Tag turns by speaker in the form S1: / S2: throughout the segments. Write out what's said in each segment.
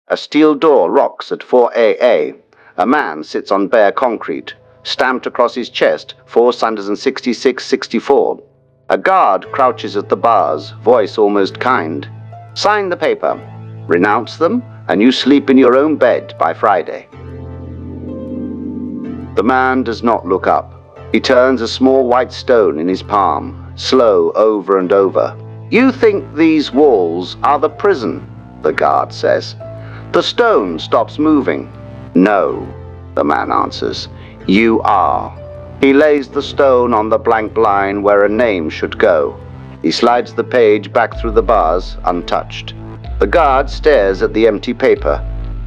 S1: A steel door rocks at 4AA. A man sits on bare concrete, stamped across his chest, 466-64. A guard crouches at the bars, voice almost kind. Sign the paper. Renounce them, and you sleep in your own bed by Friday. The man does not look up. He turns a small white stone in his palm, slow over and over. You think these walls are the prison, the guard says. The stone stops moving. No, the man answers. You are. He lays the stone on the blank line where a name should go. He slides the page back through the bars, untouched. The guard stares at the empty paper.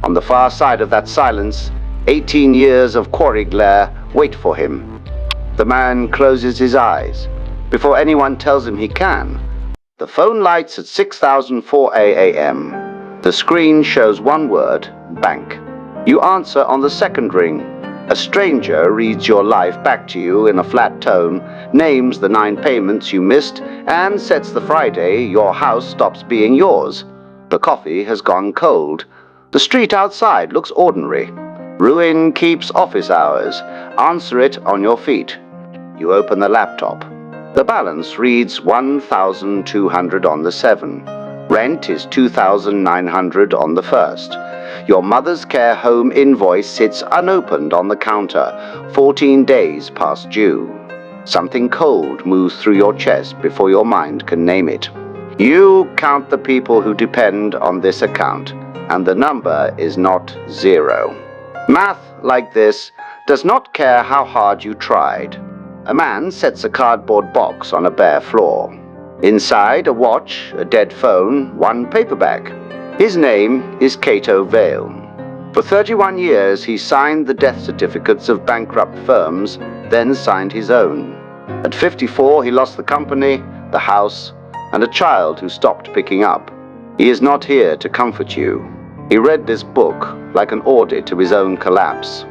S1: On the far side of that silence, 18 years of quarry glare wait for him. The man closes his eyes. Before anyone tells him he can, the phone lights at 6,004 a.m. The screen shows one word, bank. You answer on the second ring. A stranger reads your life back to you in a flat tone, names the 9 payments you missed, and sets the Friday your house stops being yours. The coffee has gone cold. The street outside looks ordinary. Ruin keeps office hours. Answer it on your feet. You open the laptop. The balance reads 1,200 on the 7. Rent is 2,900 on the 1st. Your mother's care home invoice sits unopened on the counter, 14 days past due. Something cold moves through your chest before your mind can name it. You count the people who depend on this account, and the number is not 0. Math like this does not care how hard you tried. A man sets a cardboard box on a bare floor. Inside, a watch, a dead phone, 1 paperback. His name is Cato Vale. For 31 years, he signed the death certificates of bankrupt firms, then signed his own. At 54, he lost the company, the house, and a child who stopped picking up. He is not here to comfort you. He read this book like an audit of his own collapse.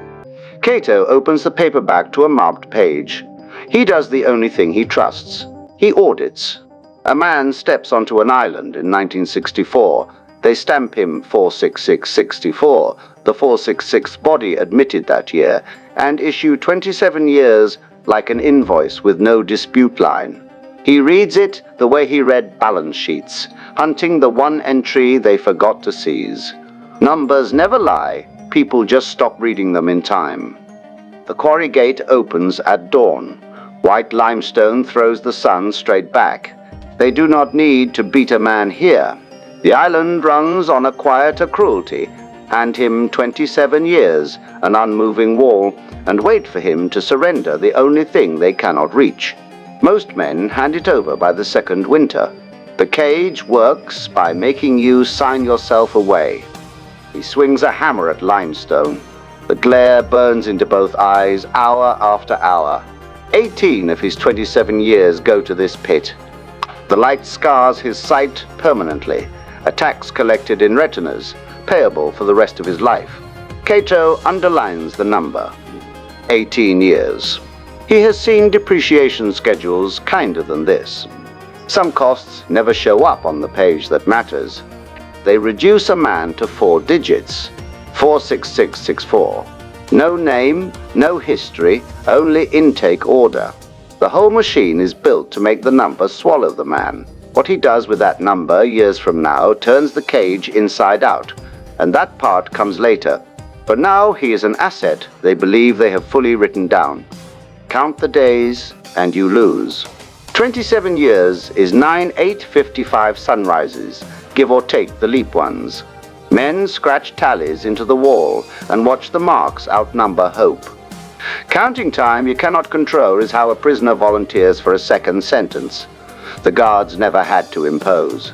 S1: Cato opens the paperback to a marked page. He does the only thing he trusts. He audits. A man steps onto an island in 1964. They stamp him 466-64, the 466th body admitted that year, and issue 27 years like an invoice with no dispute line. He reads it the way he read balance sheets, hunting the one entry they forgot to seize. Numbers never lie, people just stop reading them in time. The quarry gate opens at dawn. White limestone throws the sun straight back. They do not need to beat a man here. The island runs on a quieter cruelty. Hand him 27 years, an unmoving wall, and wait for him to surrender the only thing they cannot reach. Most men hand it over by the second winter. The cage works by making you sign yourself away. He swings a hammer at limestone. The glare burns into both eyes hour after hour. 18 of his 27 years go to this pit. The light scars his sight permanently, a tax collected in retinas, payable for the rest of his life. Cato underlines the number, 18 years. He has seen depreciation schedules kinder than this. Some costs never show up on the page that matters. They reduce a man to 4 digits, 46664. No name, no history, only intake order. The whole machine is built to make the number swallow the man. What he does with that number years from now turns the cage inside out, and that part comes later. For now, he is an asset they believe they have fully written down. Count the days, and you lose. 27 years is 9 8:55 sunrises, give or take the leap ones. Men scratch tallies into the wall and watch the marks outnumber hope. Counting time you cannot control is how a prisoner volunteers for a second sentence. The guards never had to impose.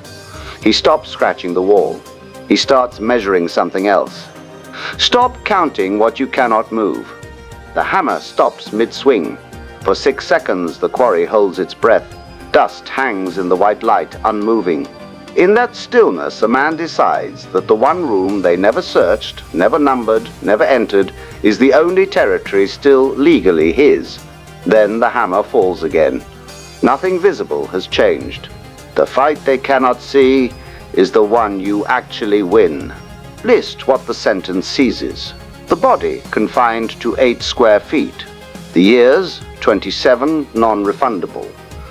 S1: He stops scratching the wall. He starts measuring something else. Stop counting what you cannot move. The hammer stops mid-swing. For 6 seconds the quarry holds its breath. Dust hangs in the white light, unmoving. In that stillness, a man decides that the one room they never searched, never numbered, never entered, is the only territory still legally his. Then the hammer falls again. Nothing visible has changed. The fight they cannot see is the one you actually win. List what the sentence seizes. The body confined to 8 square feet. The years, 27, non-refundable.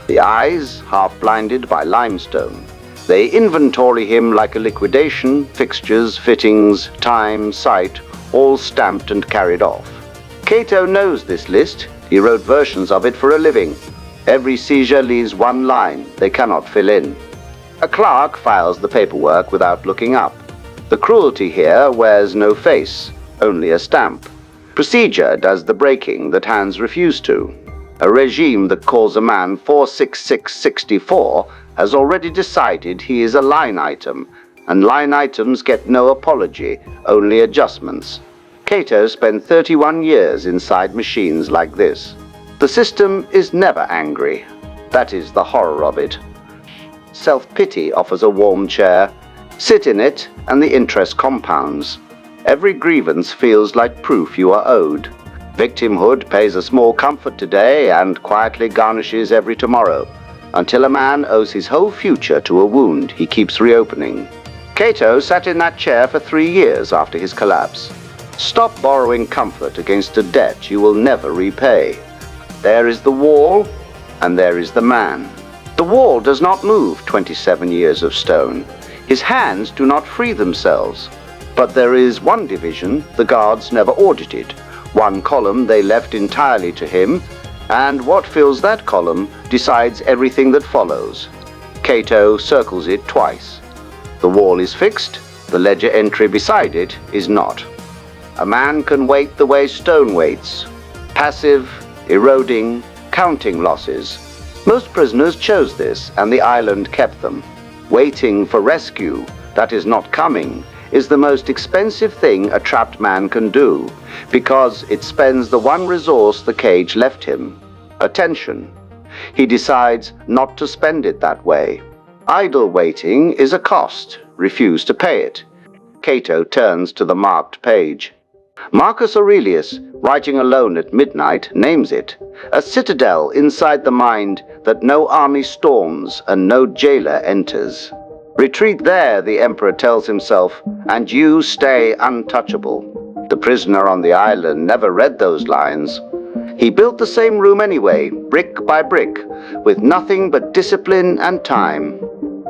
S1: The eyes, half-blinded by limestone. They inventory him like a liquidation, fixtures, fittings, time, site, all stamped and carried off. Cato knows this list. He wrote versions of it for a living. Every seizure leaves one line they cannot fill in. A clerk files the paperwork without looking up. The cruelty here wears no face, only a stamp. Procedure does the breaking that hands refuse to. A regime that calls a man 46664 has already decided he is a line item, and line items get no apology, only adjustments. Cato spent 31 years inside machines like this. The system is never angry. That is the horror of it. Self-pity offers a warm chair. Sit in it, and the interest compounds. Every grievance feels like proof you are owed. Victimhood pays a small comfort today and quietly garnishes every tomorrow, until a man owes his whole future to a wound he keeps reopening. Cato sat in that chair for 3 years after his collapse. Stop borrowing comfort against a debt you will never repay. There is the wall, and there is the man. The wall does not move 27 years of stone. His hands do not free themselves. But there is one division the guards never audited, one column they left entirely to him, and what fills that column decides everything that follows. Cato circles it twice. The wall is fixed, the ledger entry beside it is not. A man can wait the way stone waits, passive, eroding, counting losses. Most prisoners chose this, and the island kept them. Waiting for rescue that is not coming is the most expensive thing a trapped man can do, because it spends the one resource the cage left him, attention. He decides not to spend it that way. Idle waiting is a cost. Refuse to pay it. Cato turns to the marked page. Marcus Aurelius, writing alone at midnight, names it a citadel inside the mind that no army storms and no jailer enters. Retreat there, the emperor tells himself, and you stay untouchable. The prisoner on the island never read those lines. He built the same room anyway, brick by brick, with nothing but discipline and time.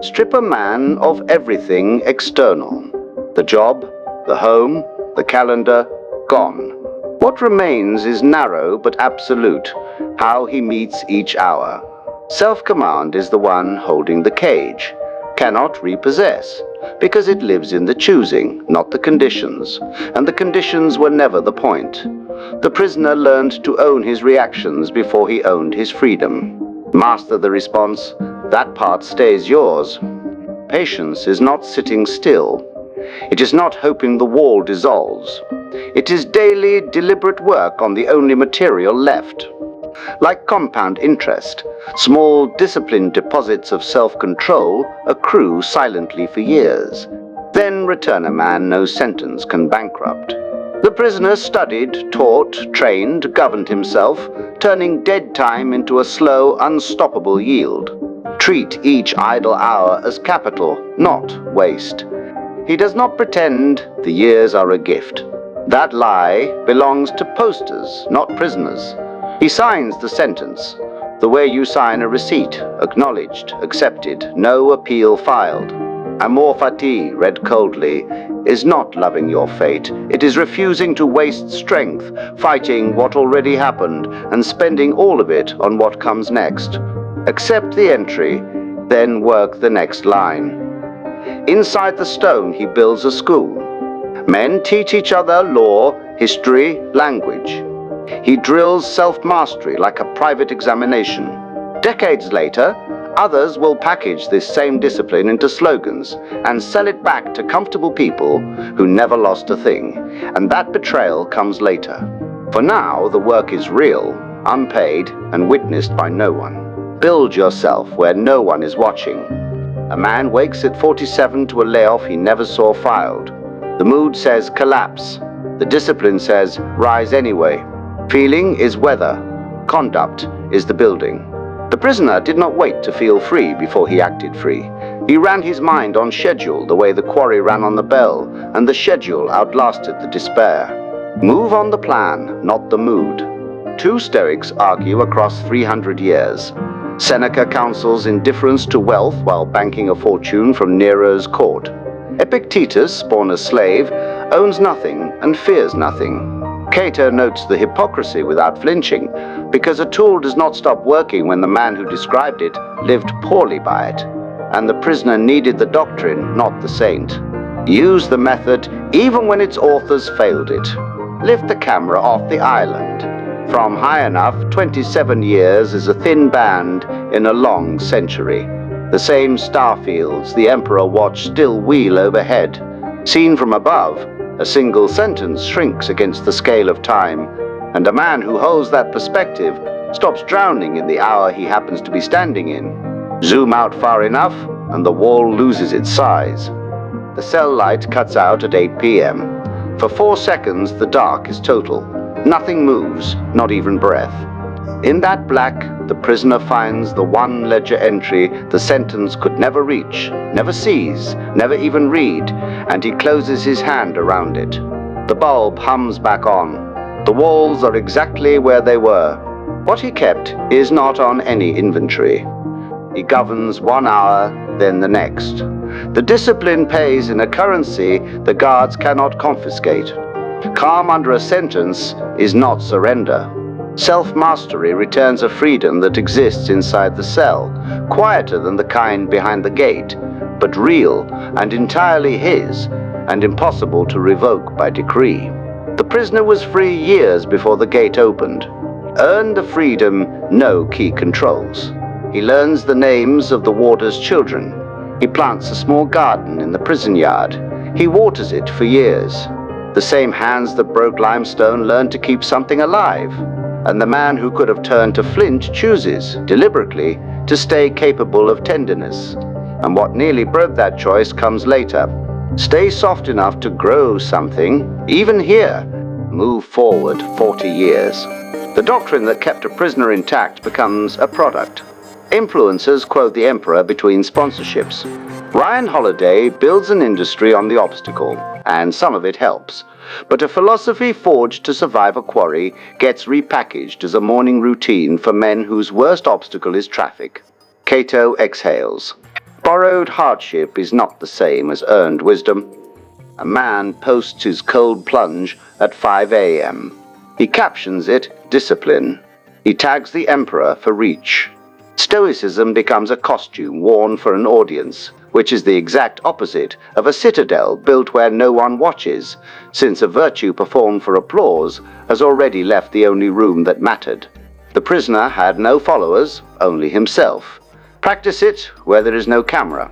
S1: Strip a man of everything external. The job, the home, the calendar, gone. What remains is narrow but absolute, how he meets each hour. Self-command is the one holding the cage. Cannot repossess, because it lives in the choosing, not the conditions, and the conditions were never the point. The prisoner learned to own his reactions before he owned his freedom. Master the response, that part stays yours. Patience is not sitting still. It is not hoping the wall dissolves. It is daily, deliberate work on the only material left. Like compound interest, small disciplined deposits of self-control accrue silently for years. Then return a man no sentence can bankrupt. The prisoner studied, taught, trained, governed himself, turning dead time into a slow, unstoppable yield. Treat each idle hour as capital, not waste. He does not pretend the years are a gift. That lie belongs to posters, not prisoners. He signs the sentence, the way you sign a receipt, acknowledged, accepted, no appeal filed. Amor fati, read coldly, is not loving your fate. It is refusing to waste strength, fighting what already happened, and spending all of it on what comes next. Accept the entry, then work the next line. Inside the stone he builds a school. Men teach each other law, history, language. He drills self-mastery like a private examination. Decades later, others will package this same discipline into slogans and sell it back to comfortable people who never lost a thing, and that betrayal comes later. For now, the work is real, unpaid, and witnessed by no one. Build yourself where no one is watching. A man wakes at 47 to a layoff he never saw filed. The mood says collapse. The discipline says rise anyway. Feeling is weather. Conduct is the building. The prisoner did not wait to feel free before he acted free. He ran his mind on schedule the way the quarry ran on the bell, and the schedule outlasted the despair. Move on the plan, not the mood. Two Stoics argue across 300 years. Seneca counsels indifference to wealth while banking a fortune from Nero's court. Epictetus, born a slave, owns nothing and fears nothing. Cato notes the hypocrisy without flinching, because a tool does not stop working when the man who described it lived poorly by it, and the prisoner needed the doctrine, not the saint. Use the method even when its authors failed it. Lift the camera off the island. From high enough, 27 years is a thin band in a long century. The same starfields the emperor watched still wheel overhead. Seen from above, a single sentence shrinks against the scale of time, and a man who holds that perspective stops drowning in the hour he happens to be standing in. Zoom out far enough, and the wall loses its size. The cell light cuts out at 8 p.m. For 4 seconds, the dark is total. Nothing moves, not even breath. In that black, the prisoner finds the one ledger entry the sentence could never reach, never seize, never even read, and he closes his hand around it. The bulb hums back on. The walls are exactly where they were. What he kept is not on any inventory. He governs 1 hour, then the next. The discipline pays in a currency the guards cannot confiscate. Calm under a sentence is not surrender. Self-mastery returns a freedom that exists inside the cell, quieter than the kind behind the gate, but real and entirely his, and impossible to revoke by decree. The prisoner was free years before the gate opened. Earned the freedom no key controls. He learns the names of the warder's children. He plants a small garden in the prison yard. He waters it for years. The same hands that broke limestone learn to keep something alive, and the man who could have turned to flint chooses, deliberately, to stay capable of tenderness. And what nearly broke that choice comes later. Stay soft enough to grow something, even here. Move forward 40 years. The doctrine that kept a prisoner intact becomes a product. Influencers quote the emperor between sponsorships. Ryan Holiday builds an industry on the obstacle, and some of it helps. But a philosophy forged to survive a quarry gets repackaged as a morning routine for men whose worst obstacle is traffic. Cato exhales. Borrowed hardship is not the same as earned wisdom. A man posts his cold plunge at 5 a.m. He captions it discipline. He tags the emperor for reach. Stoicism becomes a costume worn for an audience, which is the exact opposite of a citadel built where no one watches, since a virtue performed for applause has already left the only room that mattered. The prisoner had no followers, only himself. Practice it where there is no camera.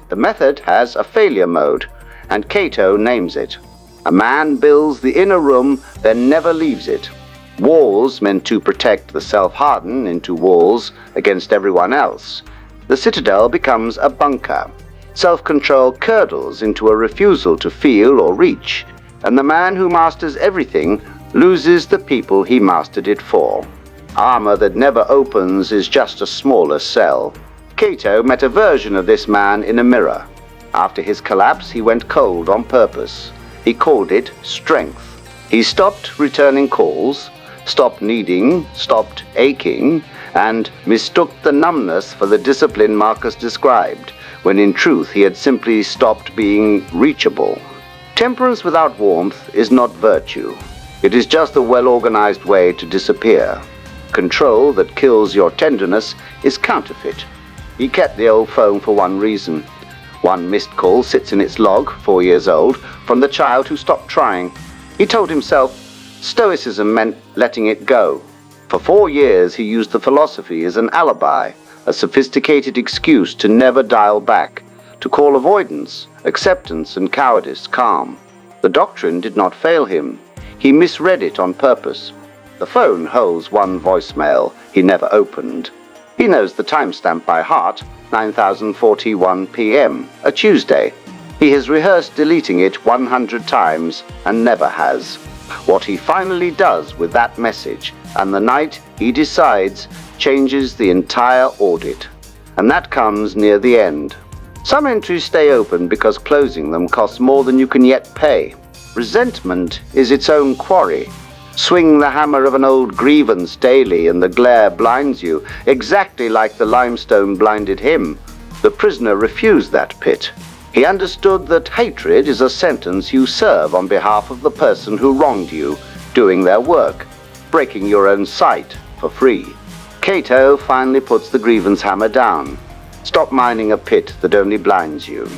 S1: The method has a failure mode, and Cato names it. A man builds the inner room, then never leaves it. Walls meant to protect the self-harden into walls against everyone else. The citadel becomes a bunker. Self-control curdles into a refusal to feel or reach, and the man who masters everything loses the people he mastered it for. Armor that never opens is just a smaller cell. Cato met a version of this man in a mirror. After his collapse, he went cold on purpose. He called it strength. He stopped returning calls, stopped needing, stopped aching, and mistook the numbness for the discipline Marcus described, when in truth he had simply stopped being reachable. Temperance without warmth is not virtue. It is just a well-organized way to disappear. Control that kills your tenderness is counterfeit. He kept the old phone for one reason. One missed call sits in its log, 4 years old, from the child who stopped trying. He told himself, Stoicism meant letting it go. For 4 years he used the philosophy as an alibi, a sophisticated excuse to never dial back, to call avoidance, acceptance, and cowardice calm. The doctrine did not fail him. He misread it on purpose. The phone holds one voicemail he never opened. He knows the timestamp by heart, 9041 p.m., a Tuesday. He has rehearsed deleting it 100 times and never has. What he finally does with that message, and the night he decides, changes the entire audit. And that comes near the end. Some entries stay open because closing them costs more than you can yet pay. Resentment is its own quarry. Swing the hammer of an old grievance daily and the glare blinds you, exactly like the limestone blinded him. The prisoner refused that pit. He understood that hatred is a sentence you serve on behalf of the person who wronged you, doing their work, breaking your own sight for free. Cato finally puts the grievance hammer down. Stop mining a pit that only blinds you.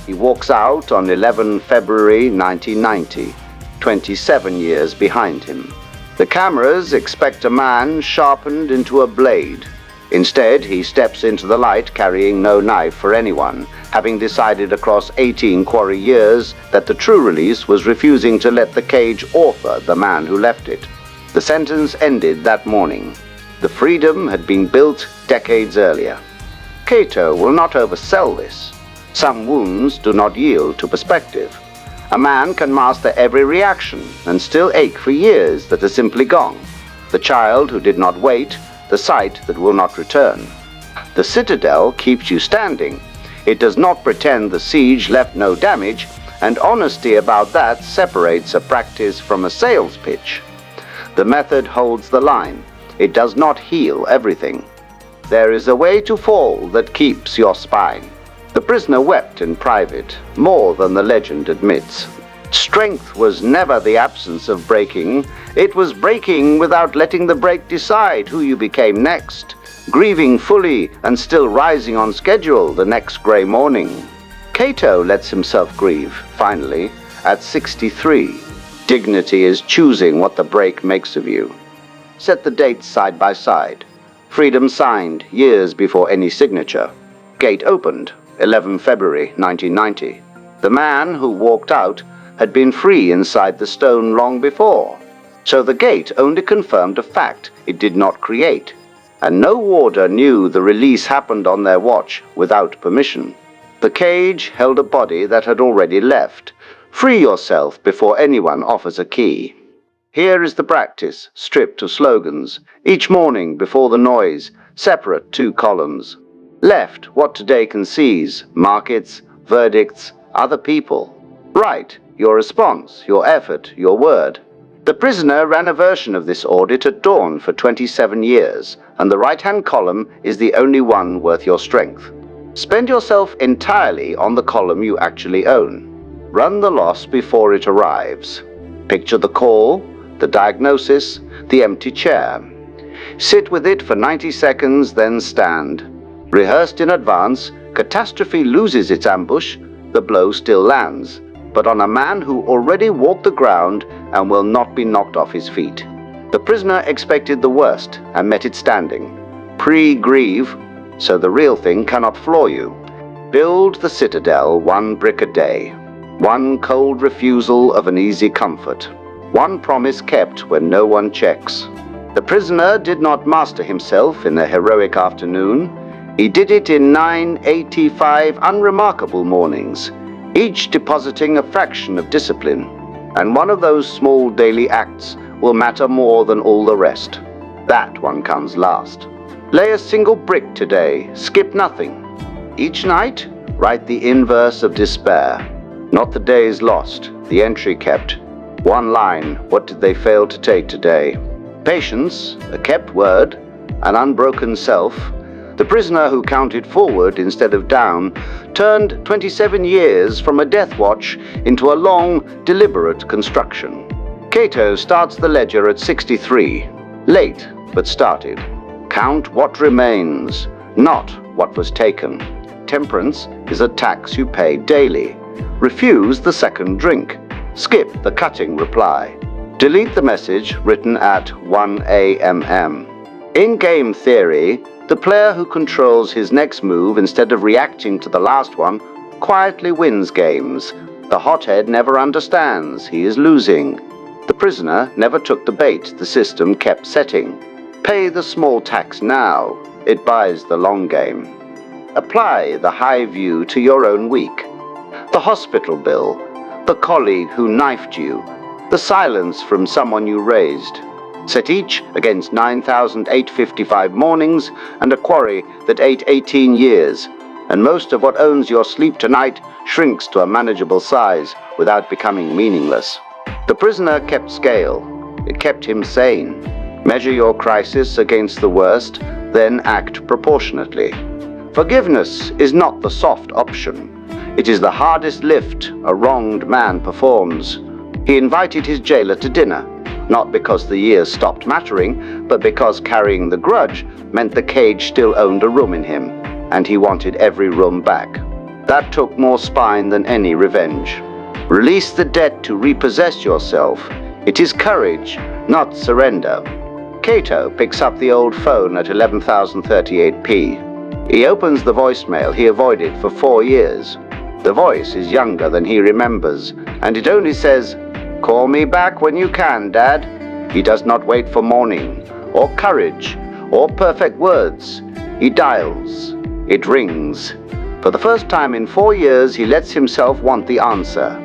S1: He walks out on 11 February 1990, 27 years behind him. The cameras expect a man sharpened into a blade. Instead, he steps into the light carrying no knife for anyone, having decided across 18 quarry years that the true release was refusing to let the cage author the man who left it. The sentence ended that morning. The freedom had been built decades earlier. Cato will not oversell this. Some wounds do not yield to perspective. A man can master every reaction and still ache for years that are simply gone. The child who did not wait, the sight that will not return. The Citadel keeps you standing. It does not pretend the siege left no damage, and honesty about that separates a practice from a sales pitch. The method holds the line. It does not heal everything. There is a way to fall that keeps your spine. The prisoner wept in private, more than the legend admits. Strength was never the absence of breaking. It was breaking without letting the break decide who you became next, grieving fully and still rising on schedule the next grey morning. Cato lets himself grieve, finally, at 63. Dignity is choosing what the break makes of you. Set the dates side by side. Freedom signed years before any signature. Gate opened, 11 February 1990. The man who walked out had been free inside the stone long before. So the gate only confirmed a fact it did not create. And no warder knew the release happened on their watch without permission. The cage held a body that had already left. Free yourself before anyone offers a key. Here is the practice, stripped of slogans. Each morning before the noise, separate 2 columns. Left, what today can seize, markets, verdicts, other people. Right, your response, your effort, your word. The prisoner ran a version of this audit at dawn for 27 years, and the right-hand column is the only one worth your strength. Spend yourself entirely on the column you actually own. Run the loss before it arrives. Picture the call, the diagnosis, the empty chair. Sit with it for 90 seconds, then stand. Rehearsed in advance, catastrophe loses its ambush, the blow still lands, but on a man who already walked the ground and will not be knocked off his feet. The prisoner expected the worst and met it standing. Pre-grieve, so the real thing cannot floor you. Build the Citadel 1 brick a day. 1 cold refusal of an easy comfort. 1 promise kept when no one checks. The prisoner did not master himself in a heroic afternoon. He did it in 985 unremarkable mornings, each depositing a fraction of discipline. And one of those small daily acts will matter more than all the rest. That one comes last. Lay a single brick today, skip nothing. Each night, write the inverse of despair. Not the days lost, the entry kept. 1 line, what did they fail to take today? Patience, a kept word, an unbroken self. The prisoner who counted forward instead of down turned 27 years from a death watch into a long, deliberate construction. Cato starts the ledger at 63. Late, but started. Count what remains, not what was taken. Temperance is a tax you pay daily. Refuse the second drink. Skip the cutting reply. Delete the message written at 1 a.m. In game theory, the player who controls his next move instead of reacting to the last one quietly wins games. The hothead never understands he is losing. The prisoner never took the bait the system kept setting. Pay the small tax now. It buys the long game. Apply the high view to your own week. The hospital bill, the colleague who knifed you, the silence from someone you raised. Set each against 9,855 mornings and a quarry that ate 18 years, and most of what owns your sleep tonight shrinks to a manageable size without becoming meaningless. The prisoner kept scale. It kept him sane. Measure your crisis against the worst, then act proportionately. Forgiveness is not the soft option. It is the hardest lift a wronged man performs. He invited his jailer to dinner, not because the years stopped mattering, but because carrying the grudge meant the cage still owned a room in him, and he wanted every room back. That took more spine than any revenge. Release the debt to repossess yourself. It is courage, not surrender. Cato picks up the old phone at 11,038p. He opens the voicemail he avoided for 4 years. The voice is younger than he remembers, and it only says, "Call me back when you can, Dad." He does not wait for morning, or courage, or perfect words. He dials. It rings. For the first time in 4 years, he lets himself want the answer.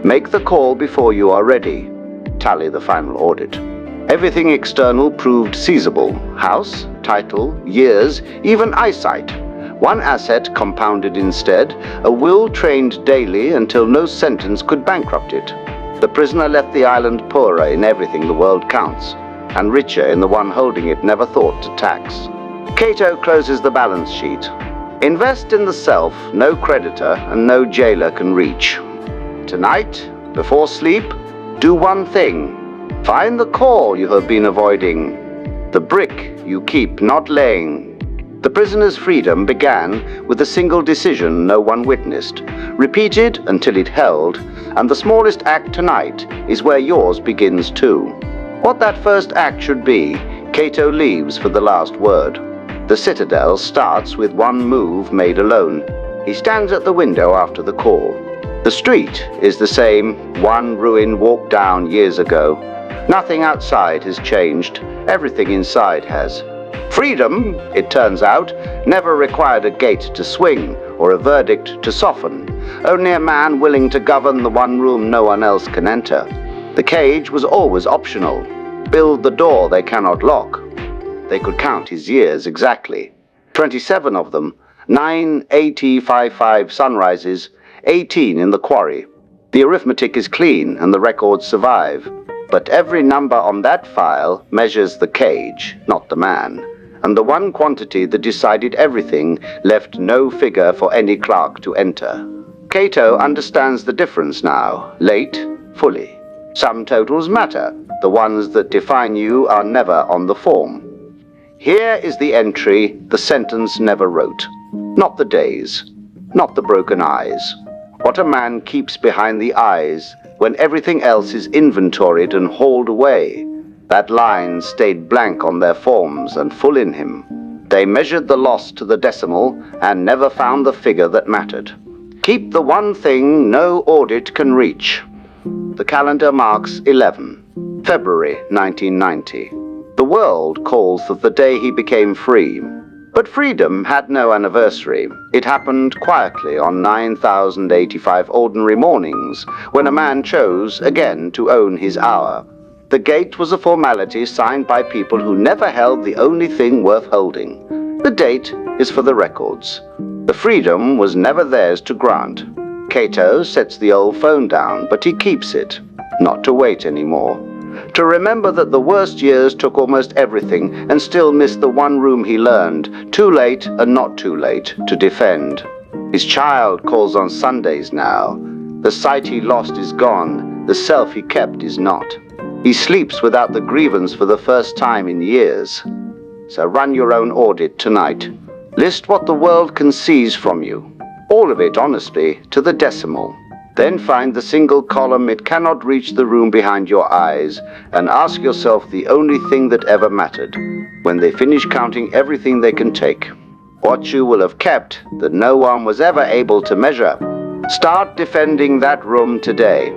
S1: Make the call before you are ready. Tally the final audit. Everything external proved seizable. House, title, years, even eyesight. One asset compounded instead, a will trained daily until no sentence could bankrupt it. The prisoner left the island poorer in everything the world counts, and richer in the one holding it never thought to tax. Cato closes the balance sheet. Invest in the self no creditor and no jailer can reach. Tonight, before sleep, do one thing. Find the core you have been avoiding, the brick you keep not laying. The prisoner's freedom began with a single decision no one witnessed, repeated until it held, and the smallest act tonight is where yours begins too. What that first act should be, Cato leaves for the last word. The Citadel starts with one move made alone. He stands at the window after the call. The street is the same, one ruin walked down years ago. Nothing outside has changed, everything inside has. Freedom, it turns out, never required a gate to swing or a verdict to soften, only a man willing to govern the one room no one else can enter. The cage was always optional. Build the door they cannot lock. They could count his years exactly. 27 of them, 9,855 sunrises, 18 in the quarry. The arithmetic is clean and the records survive. But every number on that file measures the cage, not the man. And the one quantity that decided everything left no figure for any clerk to enter. Cato understands the difference now, late, fully. Some totals matter. The ones that define you are never on the form. Here is the entry the sentence never wrote. Not the days, not the broken eyes. What a man keeps behind the eyes when everything else is inventoried and hauled away. That line stayed blank on their forms and full in him. They measured the loss to the decimal and never found the figure that mattered. Keep the one thing no audit can reach. The calendar marks 11, February 1990. The world calls that the day he became free. But freedom had no anniversary. It happened quietly on 9,085 ordinary mornings, when a man chose again to own his hour. The gate was a formality signed by people who never held the only thing worth holding. The date is for the records. The freedom was never theirs to grant. Cato sets the old phone down, but he keeps it, not to wait anymore. To remember that the worst years took almost everything and still missed the one room he learned, too late and not too late, to defend. His child calls on Sundays now. The sight he lost is gone, the self he kept is not. He sleeps without the grievance for the first time in years. So run your own audit tonight. List what the world can seize from you. All of it, honestly, to the decimal. Then find the single column it cannot reach the room behind your eyes, and ask yourself the only thing that ever mattered, when they finish counting everything they can take. What you will have kept that no one was ever able to measure. Start defending that room today.